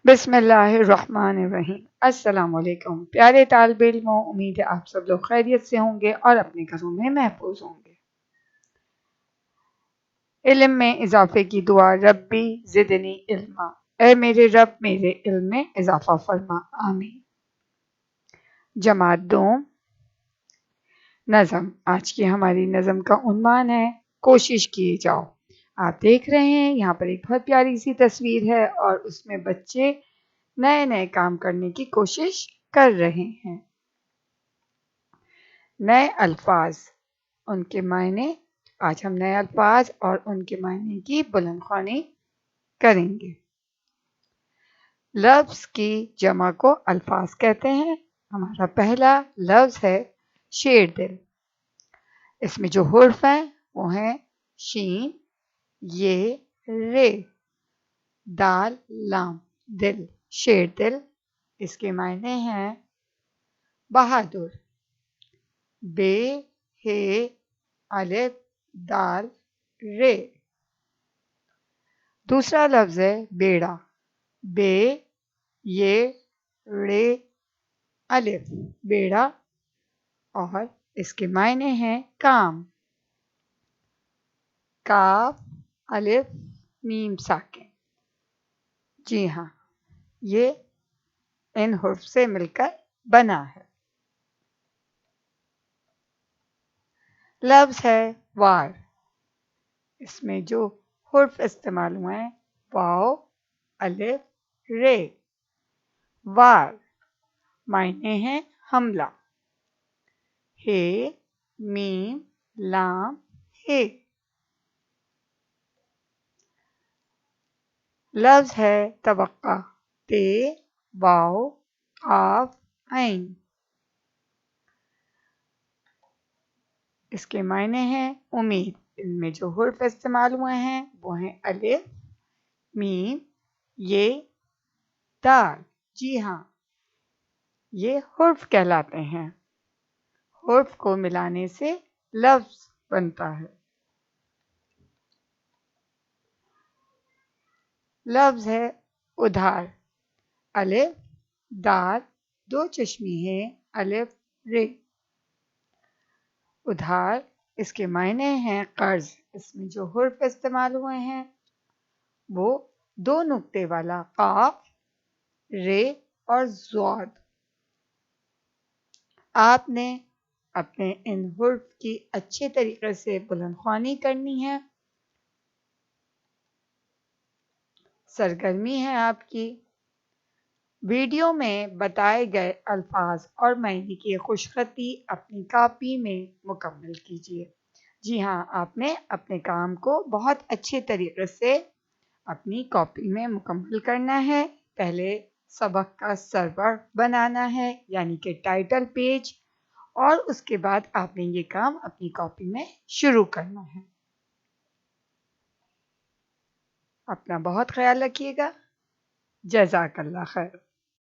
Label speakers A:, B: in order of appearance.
A: بسم اللہ الرحمن الرحیم۔ السلام علیکم پیارے طالب علموں، امید ہے آپ سب لوگ خیریت سے ہوں گے اور اپنے گھروں میں محفوظ ہوں گے۔ علم میں اضافے کی دعا، ربی زدنی علما، اے میرے رب میرے علم میں اضافہ فرما، آمین۔ جماعت دوم، نظم۔ آج کی ہماری نظم کا عنوان ہے کوشش کیے جاؤ۔ آپ دیکھ رہے ہیں یہاں پر ایک بہت پیاری سی تصویر ہے اور اس میں بچے نئے نئے کام کرنے کی کوشش کر رہے ہیں۔ نئے الفاظ، ان کے معنی، آج ہم نئے الفاظ اور ان کے معنی کی بلند خوانی کریں گے۔ لفظ کی جمع کو الفاظ کہتے ہیں۔ ہمارا پہلا لفظ ہے شیر دل۔ اس میں جو حرف ہیں وہ ہیں شین، یہ، رے، دال، لام، دل، شیر دل۔ اس کے معنی ہیں بہادر، بے، ہے، الف، دال، رے۔ دوسرا لفظ ہے بیڑا، بے، یہ، رے، الف، بیڑا، اور اس کے معنی ہیں کام، کاف، الف، میم ساکن۔ جی ہاں، یہ ان حرف سے مل کر بنا ہے۔ لفظ ہے وار۔ اس میں جو حرف استعمال ہوئے ہیں واو، الف، رے، وار۔ معنی ہیں حملہ، ہے، میم، لام، ہے۔ لفظ ہے توقع، تے، واو، قاف، عین۔ اس کے معنی ہیں امید۔ ان میں جو حرف استعمال ہوئے ہیں وہ ہیں الف، میم، یہ، دال۔ جی ہاں، یہ حرف کہلاتے ہیں۔ حرف کو ملانے سے لفظ بنتا ہے۔ لفظ ہے ادھار۔ الف، دال، دو چشمی ہے، الف، رے، ادھار۔ اس کے معنی ہیں قرض۔ اس میں جو حرف استعمال ہوئے ہیں وہ دو نقطے والا قاف، رے اور ضاد۔ آپ نے اپنے ان حرف کی اچھے طریقے سے بلند خوانی کرنی ہے۔ سرگرمی ہے آپ کی، ویڈیو میں بتائے گئے الفاظ اور معنی کی خوشخطی اپنی کاپی میں مکمل کیجیے۔ جی ہاں، آپ نے اپنے کام کو بہت اچھے طریقے سے اپنی کاپی میں مکمل کرنا ہے۔ پہلے سبق کا سرور بنانا ہے، یعنی کہ ٹائٹل پیج، اور اس کے بعد آپ نے یہ کام اپنی کاپی میں شروع کرنا ہے۔ اپنا بہت خیال رکھیے گا۔ جزاک اللہ خیر۔